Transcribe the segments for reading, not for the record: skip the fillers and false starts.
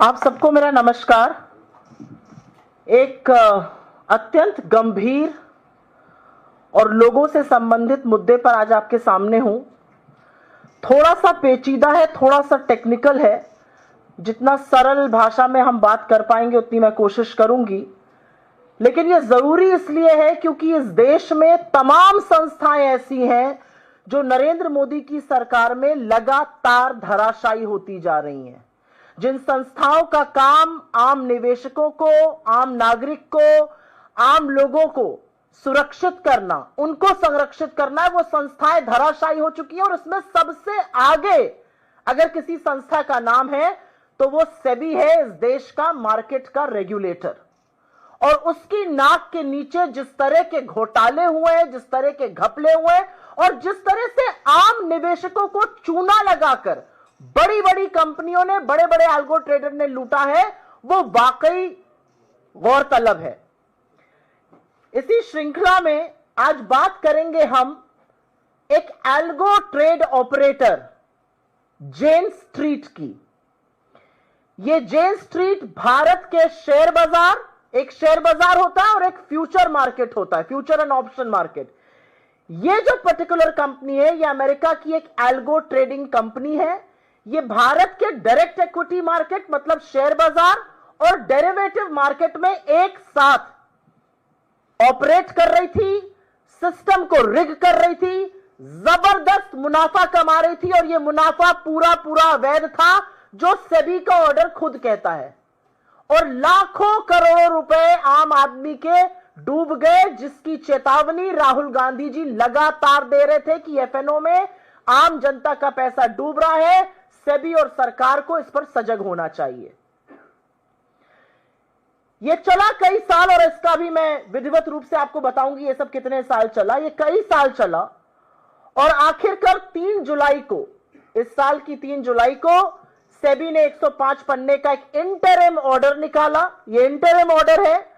आप सबको मेरा नमस्कार। एक अत्यंत गंभीर और लोगों से संबंधित मुद्दे पर आज आपके सामने हूं। थोड़ा सा पेचीदा है, थोड़ा सा टेक्निकल है। जितना सरल भाषा में हम बात कर पाएंगे उतनी मैं कोशिश करूंगी, लेकिन यह जरूरी इसलिए है क्योंकि इस देश में तमाम संस्थाएं ऐसी हैं जो नरेंद्र मोदी की सरकार में लगातार धराशायी होती जा रही हैं। जिन संस्थाओं का काम आम निवेशकों को, आम नागरिक को, आम लोगों को सुरक्षित करना, उनको संरक्षित करना है, वो संस्थाएं धराशायी हो चुकी हैं। और इसमें सबसे आगे अगर किसी संस्था का नाम है तो वो सेबी है, इस देश का मार्केट का रेगुलेटर। और उसकी नाक के नीचे जिस तरह के घोटाले हुए हैं, जिस तरह के घपले हुए हैं और जिस तरह से आम निवेशकों को चूना लगाकर बड़ी बड़ी कंपनियों ने, बड़े बड़े अल्गो ट्रेडर ने लूटा है, वो वाकई गौरतलब है। इसी श्रृंखला में आज बात करेंगे हम एक अल्गो ट्रेड ऑपरेटर जेन स्ट्रीट की। ये जेन स्ट्रीट भारत के शेयर बाजार, एक शेयर बाजार होता है और एक फ्यूचर मार्केट होता है, फ्यूचर एंड ऑप्शन मार्केट। ये जो पर्टिकुलर कंपनी है, ये अमेरिका की एक अल्गो ट्रेडिंग कंपनी है। ये भारत के डायरेक्ट इक्विटी मार्केट मतलब शेयर बाजार और डेरिवेटिव मार्केट में एक साथ ऑपरेट कर रही थी, सिस्टम को रिग कर रही थी, जबरदस्त मुनाफा कमा रही थी। और यह मुनाफा पूरा पूरा अवैध था, जो सेबी का ऑर्डर खुद कहता है। और लाखों करोड़ों रुपए आम आदमी के डूब गए, जिसकी चेतावनी राहुल गांधी जी लगातार दे रहे थे कि एफएनओ में आम जनता का पैसा डूब रहा है, सेबी और सरकार को इस पर सजग होना चाहिए। यह चला कई साल और इसका भी मैं विधिवत रूप से आपको बताऊंगी ये सब कितने साल चला। ये कई साल चला और आखिरकार 3 जुलाई को, इस साल की 3 जुलाई को सेबी ने 105 पन्ने का एक इंटरिम ऑर्डर निकाला। ये इंटरिम ऑर्डर है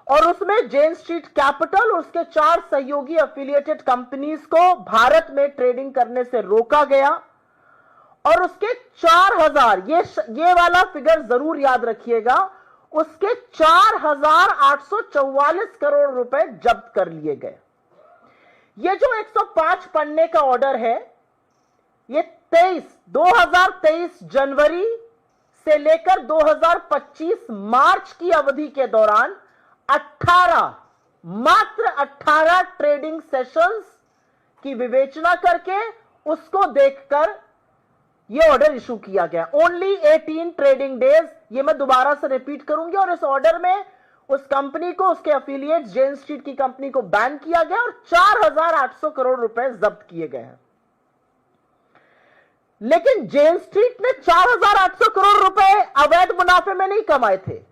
और उसमें जेन स्ट्रीट कैपिटल और उसके 4 सहयोगी एफिलिएटेड कंपनीज को भारत में ट्रेडिंग करने से रोका गया। और उसके 4000, ये वाला फिगर जरूर याद रखिएगा, उसके 4844 करोड़ रुपए जब्त कर लिए गए। ये जो 105 पन्ने का ऑर्डर है, ये 2023 जनवरी से लेकर 2025 मार्च की अवधि के दौरान 18 ट्रेडिंग सेशंस की विवेचना करके उसको देखकर यह ऑर्डर इशू किया गया। ओनली 18 ट्रेडिंग डेज, ये मैं दोबारा से रिपीट करूंगी। और इस ऑर्डर में उस कंपनी को, उसके एफिलिएट जेन स्ट्रीट की कंपनी को बैन किया गया और 4800 करोड़ रुपए जब्त किए गए हैं। लेकिन जेन स्ट्रीट ने 4800 करोड़ रुपए अवैध मुनाफे में नहीं कमाए थे।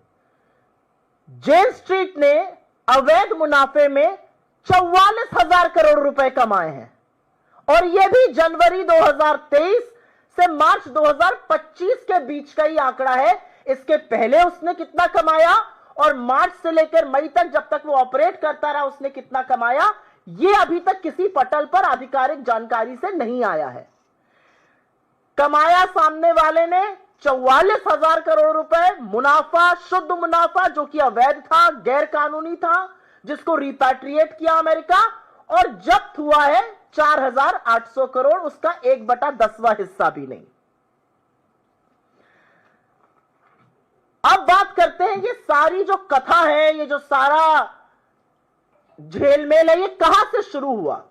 जेन स्ट्रीट ने अवैध मुनाफे में 44,000 करोड़ रुपए कमाए हैं। और यह भी जनवरी 2023 से मार्च 2025 के बीच का ही आंकड़ा है। इसके पहले उसने कितना कमाया और मार्च से लेकर मई तक, जब तक वो ऑपरेट करता रहा, उसने कितना कमाया, यह अभी तक किसी पटल पर आधिकारिक जानकारी से नहीं आया है। कमाया सामने वाले ने 44,000 करोड़ रुपए मुनाफा, शुद्ध मुनाफा, जो कि अवैध था, गैर कानूनी था, जिसको रिपैट्रिएट किया अमेरिका। और जब्त हुआ है 4800 करोड़, उसका 1/10वां हिस्सा भी नहीं। अब बात करते हैं, ये सारी जो कथा है, ये जो सारा झेलमेल है, ये कहां से शुरू हुआ।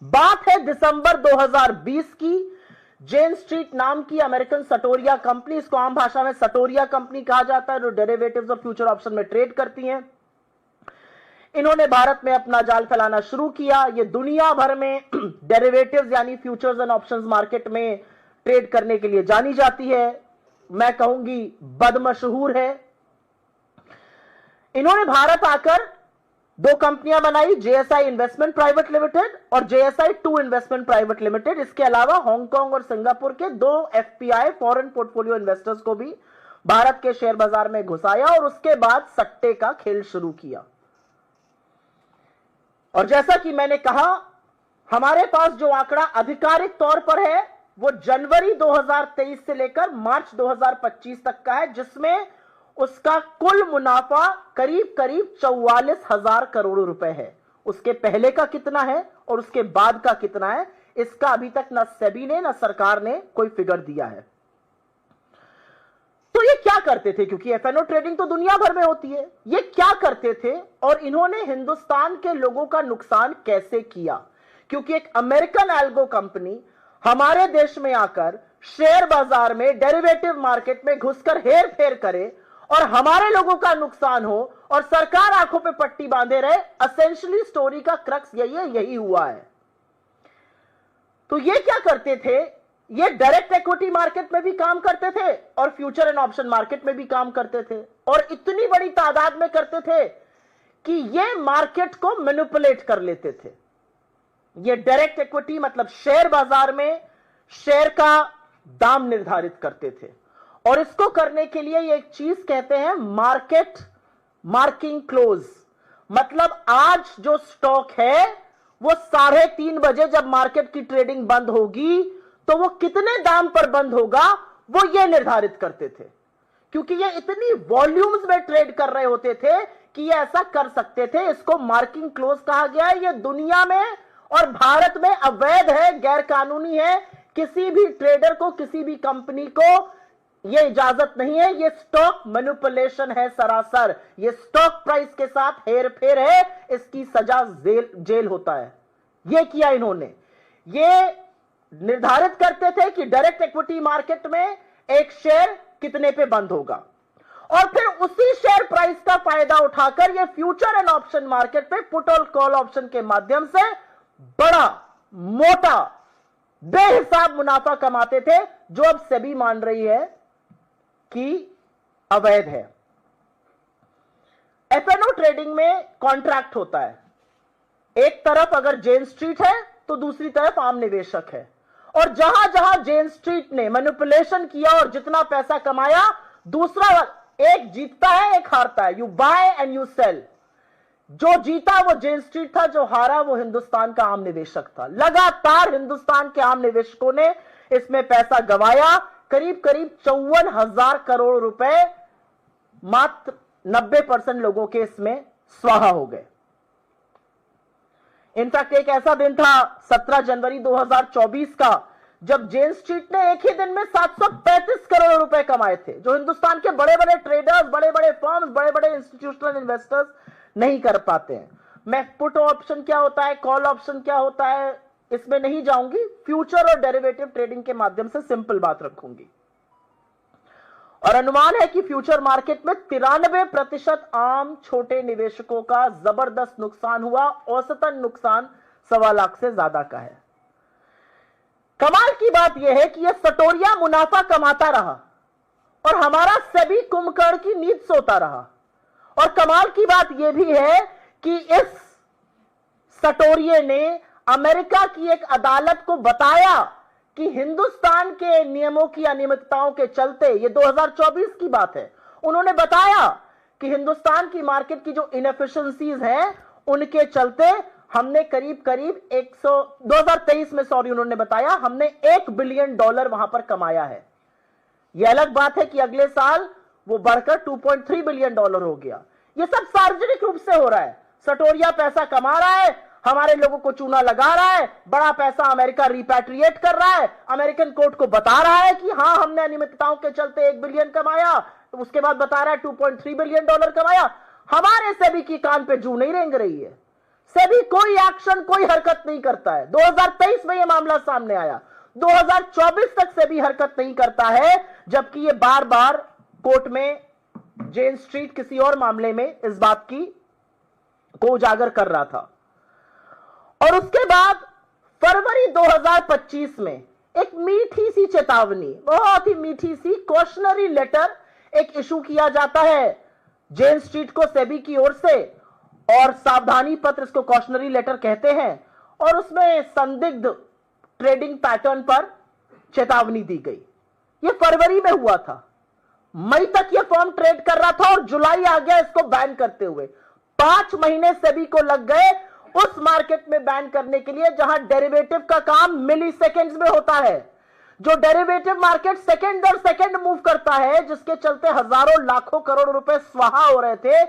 बात है दिसंबर 2020 की। जेन स्ट्रीट नाम की अमेरिकन सटोरिया कंपनी, इसको आम भाषा में सटोरिया कंपनी कहा जाता है, जो डेरिवेटिव्स और फ्यूचर ऑप्शन में ट्रेड करती हैं, इन्होंने भारत में अपना जाल फैलाना शुरू किया। ये दुनिया भर में डेरिवेटिव्स यानी फ्यूचर्स एंड ऑप्शंस मार्केट में ट्रेड करने के लिए जानी जाती है। मैं कहूंगी बदमशहूर है। इन्होंने भारत आकर 2 कंपनियां बनाई, जेएसआई इन्वेस्टमेंट प्राइवेट लिमिटेड और जेएसआई 2 इन्वेस्टमेंट प्राइवेट लिमिटेड। इसके अलावा हांगकांग और सिंगापुर के 2 एफपीआई फॉरेन पोर्टफोलियो इन्वेस्टर्स को भी भारत के शेयर बाजार में घुसाया और उसके बाद सट्टे का खेल शुरू किया। और जैसा कि मैंने कहा, हमारे पास जो आंकड़ा आधिकारिक तौर पर है वो जनवरी 2023 से लेकर मार्च 2025 तक का है, जिसमें उसका कुल मुनाफा करीब करीब 44,000 करोड़ रुपए है। उसके पहले का कितना है और उसके बाद का कितना है, इसका अभी तक ना सेबी ने ना सरकार ने कोई फिगर दिया है। तो ये क्या करते थे, क्योंकि एफएनओ ट्रेडिंग तो दुनिया भर में होती है, ये क्या करते थे और इन्होंने हिंदुस्तान के लोगों का नुकसान कैसे किया? क्योंकि एक अमेरिकन एल्गो कंपनी हमारे देश में आकर शेयर बाजार में, डेरिवेटिव मार्केट में घुसकर हेर फेर करे और हमारे लोगों का नुकसान हो और सरकार आंखों पे पट्टी बांधे रहे, एसेंशियली स्टोरी का क्रक्स यही है, यही हुआ है। तो ये क्या करते थे, ये डायरेक्ट इक्विटी मार्केट में भी काम करते थे और फ्यूचर एंड ऑप्शन मार्केट में भी काम करते थे, और इतनी बड़ी तादाद में करते थे कि ये मार्केट को मैनिपुलेट कर लेते थे। ये डायरेक्ट इक्विटी मतलब शेयर बाजार में शेयर का दाम निर्धारित करते थे, और इसको करने के लिए ये एक चीज कहते हैं मार्केट मार्किंग क्लोज। मतलब आज जो स्टॉक है वो 3:30 बजे जब मार्केट की ट्रेडिंग बंद होगी तो वो कितने दाम पर बंद होगा, वो ये निर्धारित करते थे। क्योंकि ये इतनी वॉल्यूम्स में ट्रेड कर रहे होते थे कि ये ऐसा कर सकते थे। इसको मार्किंग क्लोज कहा गया है। ये दुनिया में और भारत में अवैध है, गैर कानूनी है। किसी भी ट्रेडर को, किसी भी कंपनी को ये इजाजत नहीं है। ये स्टॉक मैनिपुलेशन है सरासर। ये स्टॉक प्राइस के साथ हेर फेर है, इसकी सजा जेल होता है। ये किया इन्होंने। ये निर्धारित करते थे कि डायरेक्ट इक्विटी मार्केट में एक शेयर कितने पे बंद होगा, और फिर उसी शेयर प्राइस का फायदा उठाकर ये फ्यूचर एंड ऑप्शन मार्केट पे पुट और कॉल ऑप्शन के माध्यम से बड़ा मोटा बेहिसाब मुनाफा कमाते थे, जो अब सेबी मान रही है कि अवैध है। एफएनओ ट्रेडिंग में कॉन्ट्रैक्ट होता है। एक तरफ अगर जेन स्ट्रीट है तो दूसरी तरफ आम निवेशक है, और जहां जहां जेन स्ट्रीट ने मैनिपुलेशन किया और जितना पैसा कमाया, दूसरा एक जीतता है एक हारता है। You buy and you sell. जो जीता वो जेन स्ट्रीट था, जो हारा वो हिंदुस्तान का आम निवेशक था। लगातार हिंदुस्तान के आम निवेशकों ने इसमें पैसा गंवाया। करीब करीब 54,000 करोड़ रुपए मात्र 90% लोगों के इसमें स्वाहा हो गए। इनफैक्ट एक ऐसा दिन था 17 जनवरी 2024 का, जब जेन स्ट्रीट ने एक ही दिन में 735 करोड़ रुपए कमाए थे, जो हिंदुस्तान के बड़े बड़े ट्रेडर्स, बड़े बड़े फर्म्स, बड़े बड़े इंस्टीट्यूशनल इन्वेस्टर्स नहीं कर पाते हैं। मैं पुट ऑप्शन क्या होता है, कॉल ऑप्शन क्या होता है, इसमें नहीं जाऊंगी। फ्यूचर और डेरिवेटिव ट्रेडिंग के माध्यम से सिंपल बात रखूंगी। और अनुमान है कि फ्यूचर मार्केट में 93% आम छोटे निवेशकों का जबरदस्त नुकसान हुआ। औसतन नुकसान 1.25 लाख से ज्यादा का है। कमाल की बात यह है कि यह सटोरिया मुनाफा कमाता रहा और हमारा सेबी कुंभकर्ण की नींद सोता रहा। और कमाल की बात यह भी है कि इस सटोरिये ने अमेरिका की एक अदालत को बताया कि हिंदुस्तान के नियमों की अनियमितताओं के चलते, ये 2024 की बात है, उन्होंने बताया कि हिंदुस्तान की मार्केट की जो इनएफिशिएंसीज हैं उनके चलते हमने करीब करीब 2023 में उन्होंने बताया हमने $1 बिलियन वहां पर कमाया है। यह अलग बात है कि अगले साल वो बढ़कर $2.3 बिलियन हो गया। ये सब सार्वजनिक रूप से हो रहा है। सटोरिया पैसा कमा रहा है, हमारे लोगों को चूना लगा रहा है, बड़ा पैसा अमेरिका रिपैट्रिएट कर रहा है, अमेरिकन कोर्ट को बता रहा है कि हां हमने अनियमितताओं के चलते 1 बिलियन कमाया, तो उसके बाद बता रहा है $2.3 बिलियन कमाया। हमारे सेबी की कान पे जू नहीं रेंग रही है। सेबी कोई एक्शन, कोई हरकत नहीं करता है। 2023 में यह मामला सामने आया, 2024 तक सेबी हरकत नहीं करता है, जबकि यह बार बार कोर्ट में जेन स्ट्रीट किसी और मामले में इस बात की को उजागर कर रहा था। और उसके बाद फरवरी 2025 में एक मीठी सी चेतावनी, बहुत ही मीठी सी कॉशनरी लेटर एक इशू किया जाता है जेन स्ट्रीट को सेबी की ओर से, और सावधानी पत्र इसको कॉशनरी लेटर कहते हैं। और उसमें संदिग्ध ट्रेडिंग पैटर्न पर चेतावनी दी गई। यह फरवरी में हुआ था। मई तक यह फर्म ट्रेड कर रहा था और जुलाई आ गया इसको बैन करते हुए। 5 महीने सेबी को लग गए उस मार्केट में बैन करने के लिए जहां डेरिवेटिव का काम मिली सेकेंड्स में होता है, जो डेरिवेटिव मार्केट सेकंड दर सेकंड मूव करता है, जिसके चलते हजारों लाखों करोड़ रुपए स्वाहा हो रहे थे,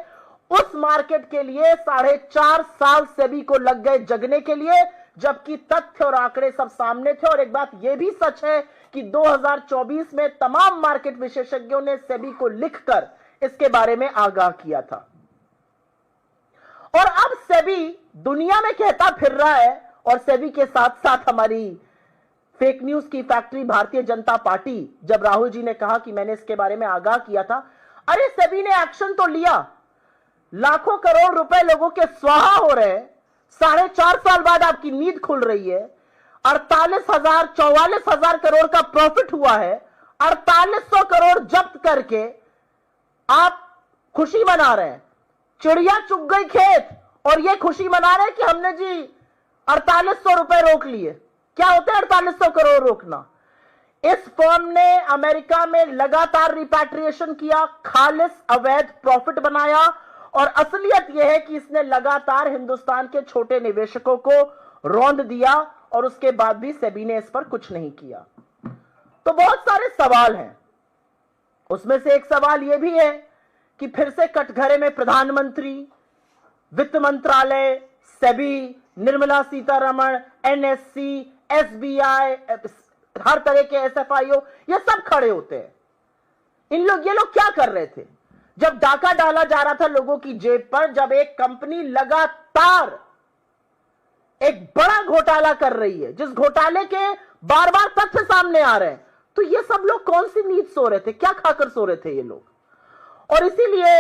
उस मार्केट के लिए 4.5 साल सेबी को लग गए जगने के लिए, जबकि तथ्य और आंकड़े सब सामने थे। और एक बात यह भी सच है कि 2024 में तमाम मार्केट विशेषज्ञों ने सेबी को लिखकर इसके बारे में आगाह किया था। और अब सेबी दुनिया में कहता फिर रहा है, और सेबी के साथ साथ हमारी फेक न्यूज की फैक्ट्री भारतीय जनता पार्टी, जब राहुल जी ने कहा कि मैंने इसके बारे में आगाह किया था, अरे सेबी ने एक्शन तो लिया, लाखों करोड़ रुपए लोगों के स्वाहा हो रहे हैं, 4.5 साल बाद आपकी नींद खुल रही है, 44,000 करोड़ का प्रॉफिट हुआ है, 4800 करोड़ जब्त करके आप खुशी मना रहे हैं, चिड़िया चुग गई खेत, और ये खुशी मना रहे हैं कि हमने जी 4800 रुपए रोक लिए। क्या होते हैं 4800 करोड़ रोकना? इस फर्म ने अमेरिका में लगातार रिपैट्रिएशन किया, खालिस अवैध प्रॉफिट बनाया, और असलियत यह है कि इसने लगातार हिंदुस्तान के छोटे निवेशकों को रौंद दिया, और उसके बाद भी सेबी ने इस पर कुछ नहीं किया। तो बहुत सारे सवाल हैं, उसमें से एक सवाल यह भी है कि फिर से कटघरे में प्रधानमंत्री, वित्त मंत्रालय, सेबी, निर्मला सीतारमण, एनएससी, एसबीआई, हर तरह के एसएफआईओ, ये सब खड़े होते हैं। ये लोग क्या कर रहे थे? जब डाका डाला जा रहा था लोगों की जेब पर, जब एक कंपनी लगातार एक बड़ा घोटाला कर रही है, जिस घोटाले के बार बार तथ्य सामने आ रहे हैं, तो ये सब लोग कौन सी नींद सो रहे थे? क्या खाकर सो रहे थे ये लोग? और इसीलिए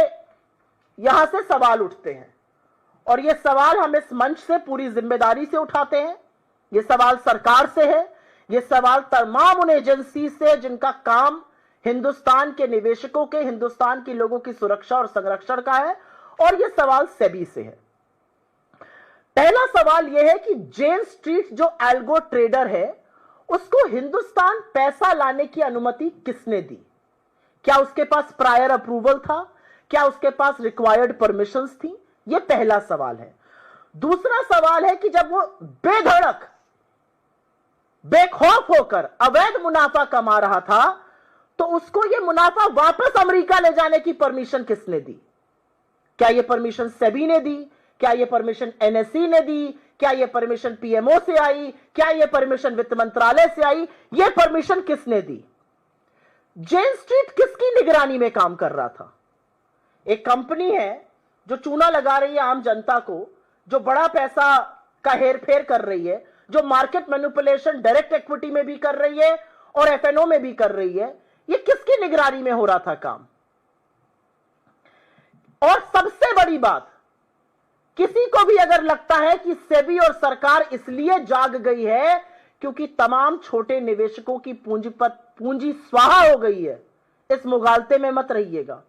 यहां से सवाल उठते हैं, और ये सवाल हम इस मंच से पूरी जिम्मेदारी से उठाते हैं। ये सवाल सरकार से है, ये सवाल तमाम उन एजेंसी से जिनका काम हिंदुस्तान के निवेशकों के, हिंदुस्तान के लोगों की सुरक्षा और संरक्षण का है, और ये सवाल सेबी से है। पहला सवाल यह है कि जेन स्ट्रीट जो एल्गो ट्रेडर है, उसको हिंदुस्तान पैसा लाने की अनुमति किसने दी? क्या उसके पास प्रायर अप्रूवल था? क्या उसके पास रिक्वायर्ड परमिशंस थी? यह पहला सवाल है। दूसरा सवाल है कि जब वो बेधड़क, बेखौफ होकर अवैध मुनाफा कमा रहा था, तो उसको यह मुनाफा वापस अमेरिका ले जाने की परमिशन किसने दी? क्या यह परमिशन सेबी ने दी? क्या यह परमिशन एनएससी ने दी? क्या यह परमिशन पीएमओ से आई? क्या यह परमिशन वित्त मंत्रालय से आई? यह परमिशन किसने दी? जेन स्ट्रीट किसकी निगरानी में काम कर रहा था? एक कंपनी है जो चूना लगा रही है आम जनता को, जो बड़ा पैसा का हेरफेर कर रही है, जो मार्केट मैनिपुलेशन डायरेक्ट इक्विटी में भी कर रही है और एफएनओ में भी कर रही है। ये किसकी निगरानी में हो रहा था काम? और सबसे बड़ी बात, किसी को भी अगर लगता है कि सेबी और सरकार इसलिए जाग गई है क्योंकि तमाम छोटे निवेशकों की पूंजी स्वाहा हो गई है, इस मुगालते में मत रहिएगा।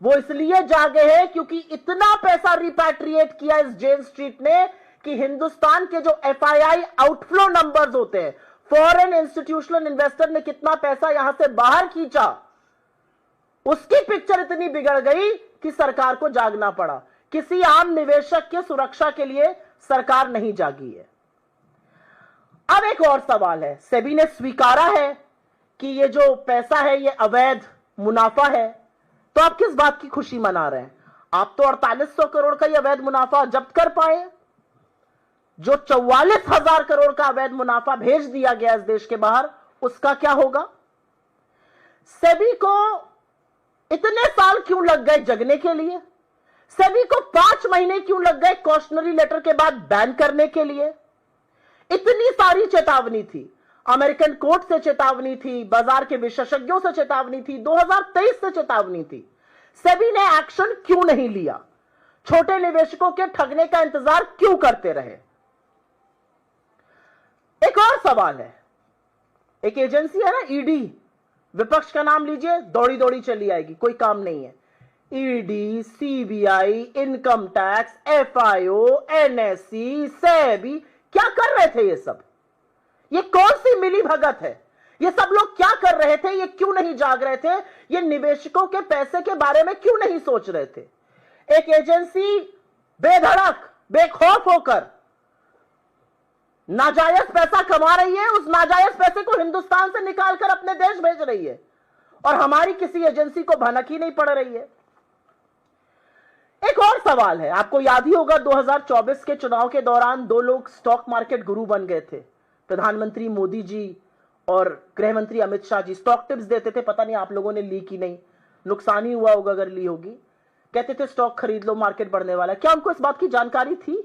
वो इसलिए जागे हैं क्योंकि इतना पैसा रिपैट्रिएट किया इस जेन स्ट्रीट ने कि हिंदुस्तान के जो एफआईआई आउटफ्लो नंबर्स होते हैं, फॉरेन इंस्टीट्यूशनल इन्वेस्टर ने कितना पैसा यहां से बाहर खींचा, उसकी पिक्चर इतनी बिगड़ गई कि सरकार को जागना पड़ा। किसी आम निवेशक के सुरक्षा के लिए सरकार नहीं जागी है। अब एक और सवाल है, सेबी ने स्वीकारा है कि ये जो पैसा है ये अवैध मुनाफा है, तो आप किस बात की खुशी मना रहे हैं? आप तो 4800 करोड़ का ये अवैध मुनाफा जब्त कर पाए। जो 44,000 करोड़ का अवैध मुनाफा भेज दिया गया इस देश के बाहर, उसका क्या होगा? सेबी को इतने साल क्यों लग गए जगने के लिए? सेबी को 5 महीने क्यों लग गए कॉशनरी लेटर के बाद बैन करने के लिए? इतनी सारी चेतावनी थी, अमेरिकन कोर्ट से चेतावनी थी, बाजार के विशेषज्ञों से चेतावनी थी, 2023 से चेतावनी थी। सेबी ने एक्शन क्यों नहीं लिया? छोटे निवेशकों के ठगने का इंतजार क्यों करते रहे? एक और सवाल है, एक एजेंसी है ना ईडी, विपक्ष का नाम लीजिए, दौड़ी दौड़ी चली आएगी, कोई काम नहीं है। ED, CBI, income tax, FIO, NSC, SEBI, क्या कर रहे थे ये सब? ये कौन सी मिली भगत है? ये सब लोग क्या कर रहे थे? ये क्यों नहीं जाग रहे थे? ये निवेशकों के पैसे के बारे में क्यों नहीं सोच रहे थे? एक एजेंसी बेधड़क, बेखौफ होकर नाजायज पैसा कमा रही है, उस नाजायज पैसे को हिंदुस्तान से निकालकर अपने देश भेज रही है और हमारी किसी एजेंसी को भनक ही नहीं पड़ रही है। एक और सवाल है, आपको याद ही होगा 2024 के चुनाव के दौरान दो लोग स्टॉक मार्केट गुरु बन गए थे, प्रधानमंत्री मोदी जी और गृह मंत्री अमित शाह जी। स्टॉक टिप्स देते थे, पता नहीं आप लोगों ने ली कि नहीं, नुकसान ही हुआ होगा अगर ली होगी। कहते थे स्टॉक खरीद लो, मार्केट बढ़ने वाला है। क्या उनको इस बात की जानकारी थी?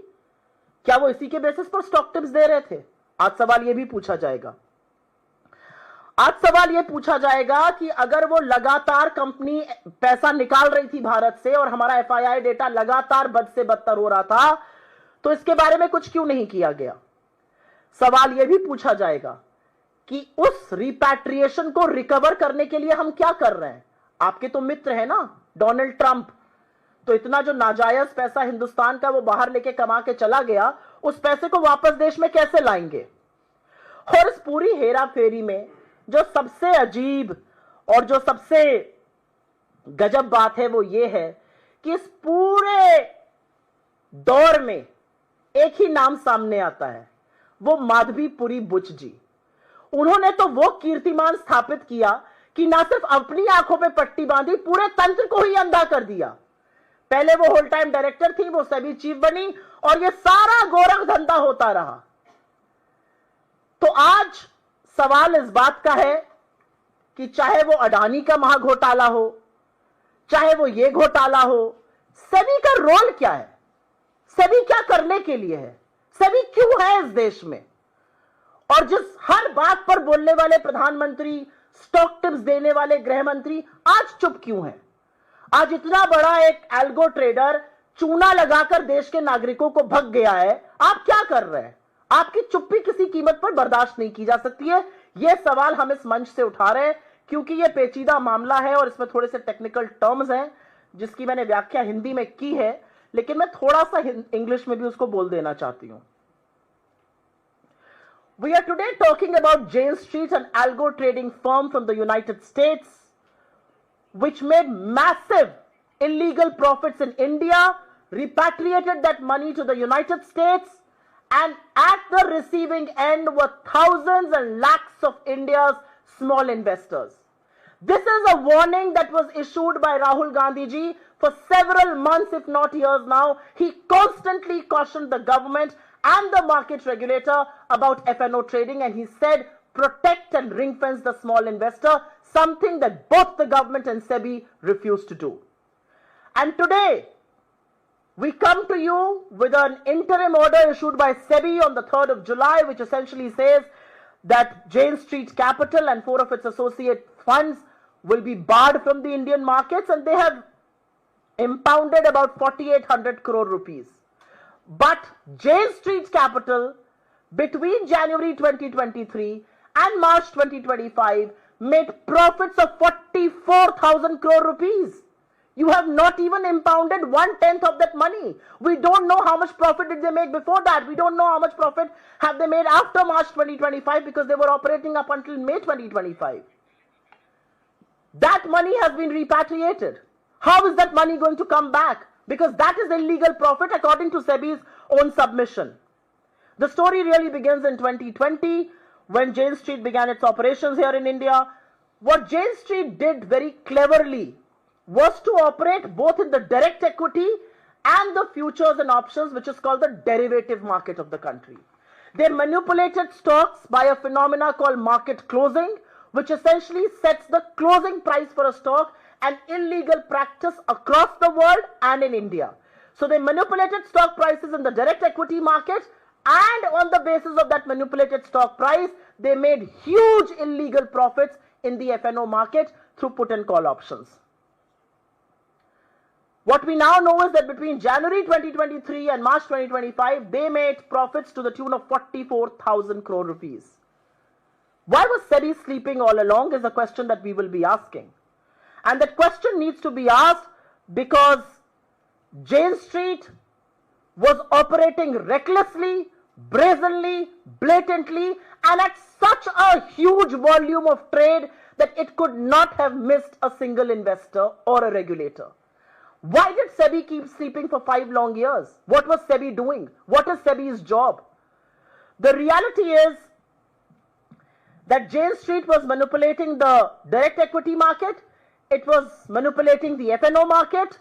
क्या वो इसी के बेसिस पर स्टॉक टिप्स दे रहे थे? आज सवाल यह भी पूछा जाएगा। आज सवाल यह पूछा जाएगा कि अगर वो लगातार कंपनी पैसा निकाल रही थी भारत से और हमारा एफआईआई डेटा लगातार बद से बदतर हो रहा था, तो इसके बारे में कुछ क्यों नहीं किया गया? सवाल यह भी पूछा जाएगा कि उस रिपैट्रिएशन को रिकवर करने के लिए हम क्या कर रहे हैं? आपके तो मित्र है ना डोनाल्ड ट्रंप, तो इतना जो नाजायज पैसा हिंदुस्तान का वो बाहर लेके कमा के चला गया, उस पैसे को वापस देश में कैसे लाएंगे? और इस पूरी हेरा फेरी में जो सबसे अजीब और जो सबसे गजब बात है वो ये है कि इस पूरे दौर में एक ही नाम सामने आता है, वो माधवीपुरी बुच जी। उन्होंने तो वो कीर्तिमान स्थापित किया कि ना सिर्फ अपनी आंखों पे पट्टी बांधी, पूरे तंत्र को ही अंधा कर दिया। पहले वो होल टाइम डायरेक्टर थी, वो सेबी चीफ बनी और ये सारा गोरख धंधा होता रहा। तो आज सवाल इस बात का है कि चाहे वो अडानी का महाघोटाला हो, चाहे वो ये घोटाला हो, सेबी का रोल क्या है? सेबी क्या करने के लिए है? सेबी क्यों है इस देश में? और जिस हर बात पर बोलने वाले प्रधानमंत्री, स्टॉक टिप्स देने वाले गृह मंत्री आज चुप क्यों है? आज इतना बड़ा एक एल्गो ट्रेडर चूना लगाकर देश के नागरिकों को भग गया है, आप क्या कर रहे हैं? आपकी चुप्पी किसी कीमत पर बर्दाश्त नहीं की जा सकती है। यह सवाल हम इस मंच से उठा रहे हैं क्योंकि यह पेचीदा मामला है और इसमें थोड़े से टेक्निकल टर्म्स हैं जिसकी मैंने व्याख्या हिंदी में की है, लेकिन मैं थोड़ा सा इंग्लिश में भी उसको बोल देना चाहती हूं। We are today talking about Jane Street, an algo trading firm from the United States, which made massive illegal profits in India, repatriated that money to the United States, and at the receiving end were thousands and lakhs of India's small investors. This is a warning that was issued by Rahul Gandhi ji for several months, if not years now. He constantly cautioned the government and the market regulator about FNO trading, and he said protect and ring fence the small investor, something that both the government and SEBI refused to do. And today we come to you with an interim order issued by SEBI on the 3rd of July, which essentially says that Jane Street Capital and 4 of its associate funds will be barred from the Indian markets, and they have impounded about 4,800 crore rupees. But Jane Street Capital, between January 2023 and March 2025, made profits of 44,000 crore rupees. You have not even impounded 1/10 of that money. We don't know how much profit did they make before that. We don't know how much profit have they made after March 2025 because they were operating up until May 2025. That money has been repatriated. How is that money going to come back? Because that is illegal profit according to SEBI's own submission. The story really begins in 2020 when Jane Street began its operations here in India. What Jane Street did very cleverly was to operate both in the direct equity and the futures and options, which is called the derivative market of the country. They manipulated stocks by a phenomena called market closing, which essentially sets the closing price for a stock, an illegal practice across the world and in India. So they manipulated stock prices in the direct equity market, and on the basis of that manipulated stock price, they made huge illegal profits in the FNO market through put and call options. What we now know is that between January 2023 and March 2025, they made profits to the tune of 44,000 crore rupees. Why was SEBI sleeping all along is a question that we will be asking. And that question needs to be asked because Jane Street was operating recklessly, brazenly, blatantly, and at such a huge volume of trade that it could not have missed a single investor or a regulator. Why did SEBI keep sleeping for 5 long years? What was SEBI doing? What is SEBI's job? The reality is that Jane Street was manipulating the direct equity market, it was manipulating the F&O market,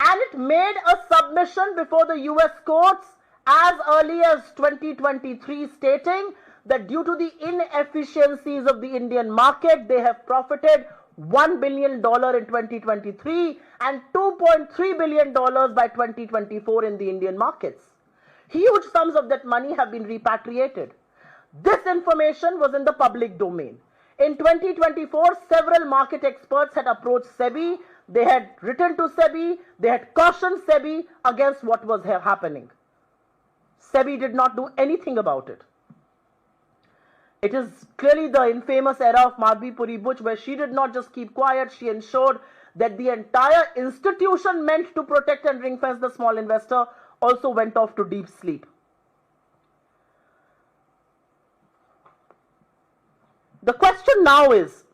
and it made a submission before the US courts as early as 2023 stating that due to the inefficiencies of the Indian market, they have profited $1 billion in 2023 and $2.3 billion by 2024 in the Indian markets. Huge sums of that money have been repatriated. This information was in the public domain. In 2024, several market experts had approached SEBI. They had written to SEBI. They had cautioned SEBI against what was happening. SEBI did not do anything about it. It is clearly the infamous era of Madhvi Puri Buch, where she did not just keep quiet, she ensured that the entire institution meant to protect and ring-fence the small investor also went off to deep sleep. The question now is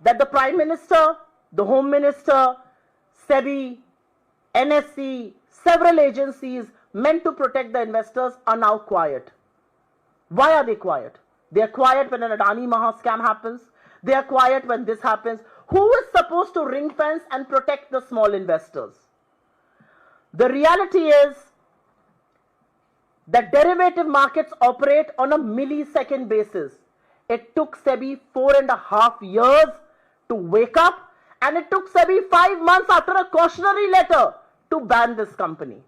that the Prime Minister, the Home Minister, SEBI, NSE, several agencies meant to protect the investors are now quiet. Why are they quiet? They are quiet when an Adani Maha scam happens. They are quiet when this happens. Who is supposed to ring fence and protect the small investors? The reality is that derivative markets operate on a millisecond basis. It took SEBI 4.5 years to wake up, and it took SEBI 5 months after a cautionary letter to ban this company.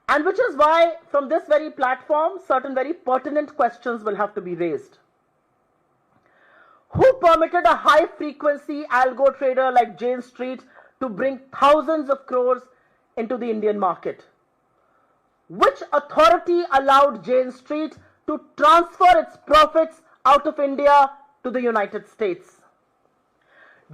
And which is why from this very platform, certain very pertinent questions will have to be raised. Who permitted a high frequency algo trader like Jane Street to bring thousands of crores into the Indian market? Which authority allowed Jane Street to transfer its profits out of India to the United States?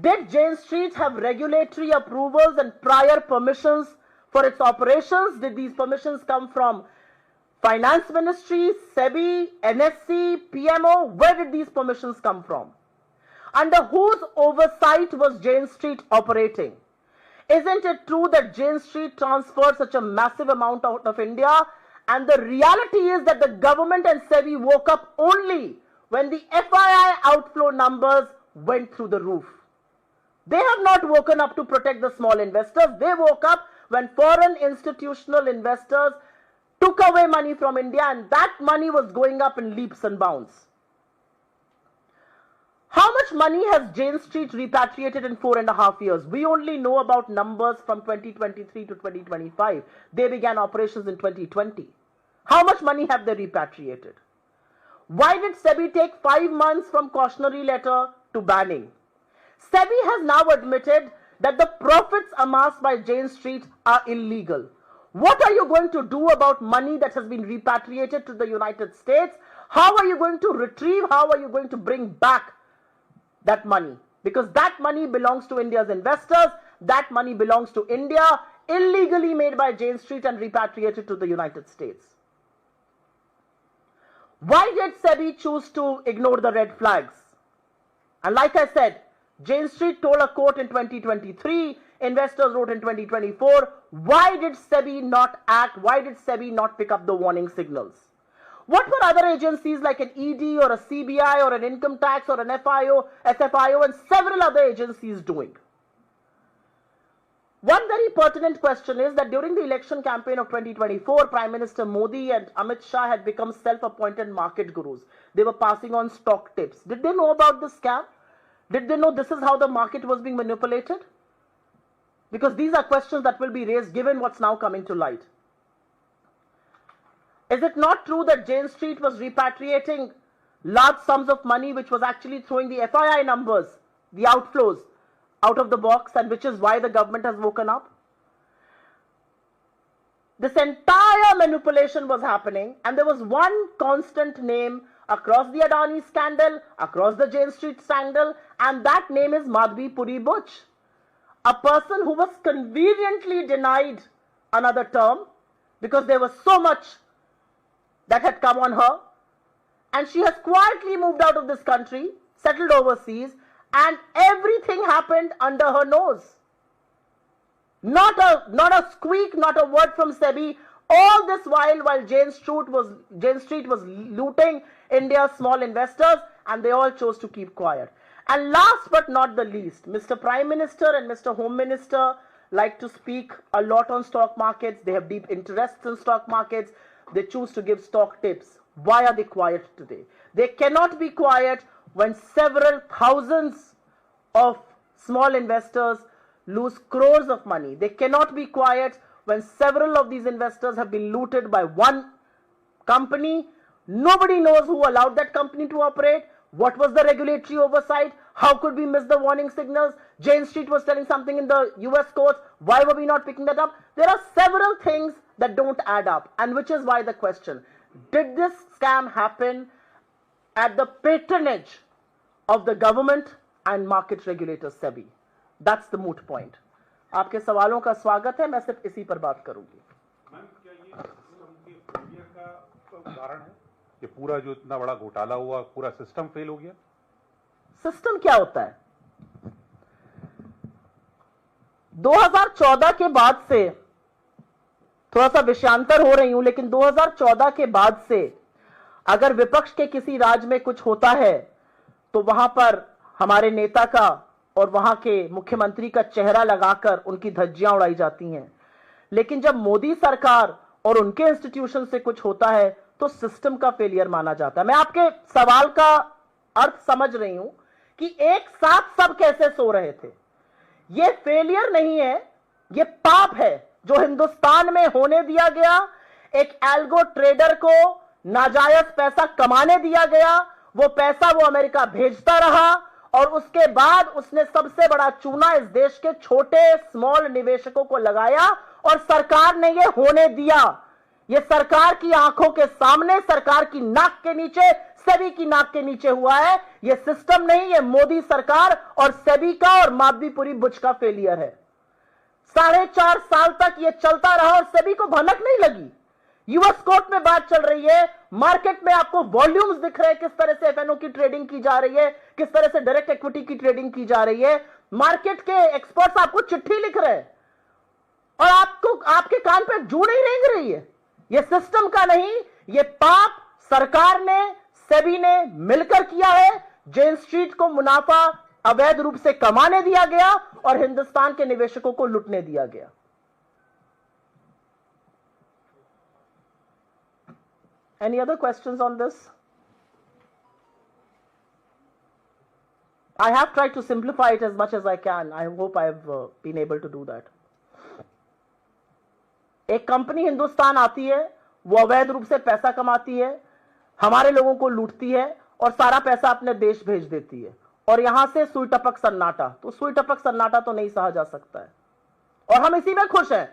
Did Jane Street have regulatory approvals and prior permissions for its operations? Did these permissions come from Finance Ministry, SEBI, NSE, PMO? Where did these permissions come from? Under whose oversight was Jane Street operating? Isn't it true that Jane Street transferred such a massive amount out of India? And the reality is that the government and SEBI woke up only when the FII outflow numbers went through the roof. They have not woken up to protect the small investors. They woke up when foreign institutional investors took away money from India, and that money was going up in leaps and bounds. How much money has Jane Street repatriated in 4.5 years? We only know about numbers from 2023 to 2025. They began operations in 2020. How much money have they repatriated? Why did SEBI take 5 months from cautionary letter to banning? SEBI has now admitted that the profits amassed by Jane Street are illegal. What are you going to do about money that has been repatriated to the United States? How are you going to retrieve? How are you going to bring back that money? Because that money belongs to India's investors. That money belongs to India, illegally made by Jane Street and repatriated to the United States. Why did SEBI choose to ignore the red flags? And like I said, Jane Street told a court in 2023, investors wrote in 2024. Why did SEBI not act? Why did SEBI not pick up the warning signals? What were other agencies like an ED or a CBI or an income tax or an FIO, SFIO and several other agencies doing? One very pertinent question is that during the election campaign of 2024, Prime Minister Modi and Amit Shah had become self-appointed market gurus. They were passing on stock tips. Did they know about this scam? Did they know this is how the market was being manipulated? Because these are questions that will be raised given what's now coming to light. Is it not true that Jane Street was repatriating large sums of money which was actually throwing the FII numbers, the outflows, out of the box, and which is why the government has woken up? This entire manipulation was happening, and there was one constant name across the Adani scandal, across the Jane Street scandal, and that name is Madhvi Puri Buch, a person who was conveniently denied another term because there was so much that had come on her, and she has quietly moved out of this country, settled overseas, and everything happened under her nose. Not a squeak, not a word from SEBI. All this while Jane Street was looting India's small investors, and they all chose to keep quiet. And last but not the least, Mr. Prime Minister and Mr. Home Minister like to speak a lot on stock markets. They have deep interests in stock markets. They choose to give stock tips. Why are they quiet today? They cannot be quiet when several thousands of small investors lose crores of money. They cannot be quiet when several of these investors have been looted by one company. Nobody knows who allowed that company to operate. What was the regulatory oversight? How could we miss the warning signals? Jane Street was telling something in the US courts. Why were we not picking that up? There are several things that don't add up, and which is why the question, did this scam happen at the patronage of the government and market regulator SEBI? That's the moot point. आपके सवालों का स्वागत है, मैं सिर्फ इसी पर बात करूंगी। मैम, क्या ये सिस्टम के फेलियर का उदाहरण है कि पूरा जो इतना बड़ा घोटाला हुआ, पूरा सिस्टम फेल हो गया? सिस्टम क्या होता है? 2014 के बाद से, थोड़ा सा विषयांतर हो रही हूं, लेकिन 2014 के बाद से अगर विपक्ष के किसी राज्य में कुछ होता है तो वहां पर हमारे नेता का और वहां के मुख्यमंत्री का चेहरा लगाकर उनकी धज्जियां उड़ाई जाती हैं। लेकिन जब मोदी सरकार और उनके इंस्टीट्यूशन से कुछ होता है तो सिस्टम का फेलियर माना जाता है। मैं आपके सवाल का अर्थ समझ रही हूं कि एक साथ सब कैसे सो रहे थे। यह फेलियर नहीं है, यह पाप है जो हिंदुस्तान में होने दिया गया। एक एल्गो ट्रेडर को नाजायज पैसा कमाने दिया गया, वो पैसा वो अमेरिका भेजता रहा और उसके बाद उसने सबसे बड़ा चूना इस देश के छोटे स्मॉल निवेशकों को लगाया और सरकार ने ये होने दिया। ये सरकार की आंखों के सामने, सरकार की नाक के नीचे, सेबी की नाक के नीचे हुआ है। ये सिस्टम नहीं, ये मोदी सरकार और सेबी का और माधवीपुरी बुच का फेलियर है। 4.5 साल तक ये चलता रहा और सेबी को भनक नहीं लगी। यूएस कोर्ट में बात चल रही है, मार्केट में आपको वॉल्यूम्स दिख रहे हैं, किस तरह से एफएनओ की ट्रेडिंग की जा रही है, किस तरह से डायरेक्ट इक्विटी की ट्रेडिंग की जा रही है। मार्केट के एक्सपर्ट्स आपको चिट्ठी लिख रहे हैं और आपको आपके कान पे जू नहीं रेंग रही है। यह सिस्टम का नहीं, यह पाप सरकार ने, सेबी ने मिलकर किया है। जेन स्ट्रीट को मुनाफा अवैध रूप से कमाने दिया गया और हिंदुस्तान के निवेशकों को लुटने दिया गया। Any other questions on this? I have tried to simplify it as much as I can. I hope I have been able to do that. एक कंपनी हिंदुस्तान आती है, वो अवैध रूप से पैसा कमाती है, हमारे लोगों को लूटती है और सारा पैसा अपने देश भेज देती है और यहां से सुई टपक सन्नाटा। तो सुई टपक सन्नाटा तो नहीं सहा जा सकता है और हम इसी में खुश हैं।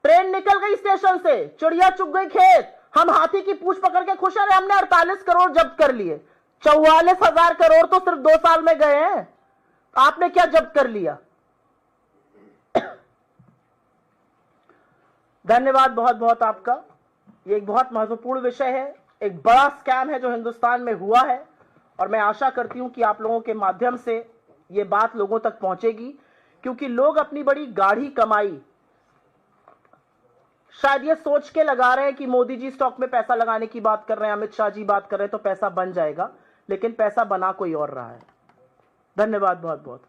ट्रेन निकल गई स्टेशन से, चिड़िया चुग गई खेत, हम हाथी की पूंछ पकड़ के खुश हैं। हमने 48 करोड़ जब्त कर लिए, 44,000 करोड़ तो सिर्फ 2 साल में गए हैं। आपने क्या जब्त कर लिया? धन्यवाद बहुत बहुत आपका। ये एक बहुत महत्वपूर्ण विषय है, एक बड़ा स्कैम है जो हिंदुस्तान में हुआ है और मैं आशा करती हूं कि आप लोगों के माध्यम से ये बात लोगों तक पहुंचेगी, क्योंकि लोग अपनी बड़ी गाढ़ी कमाई शायद ये सोच के लगा रहे हैं कि मोदी जी स्टॉक में पैसा लगाने की बात कर रहे हैं, अमित शाह जी बात कर रहे हैं तो पैसा बन जाएगा, लेकिन पैसा बना कोई और रहा है। धन्यवाद बहुत बहुत।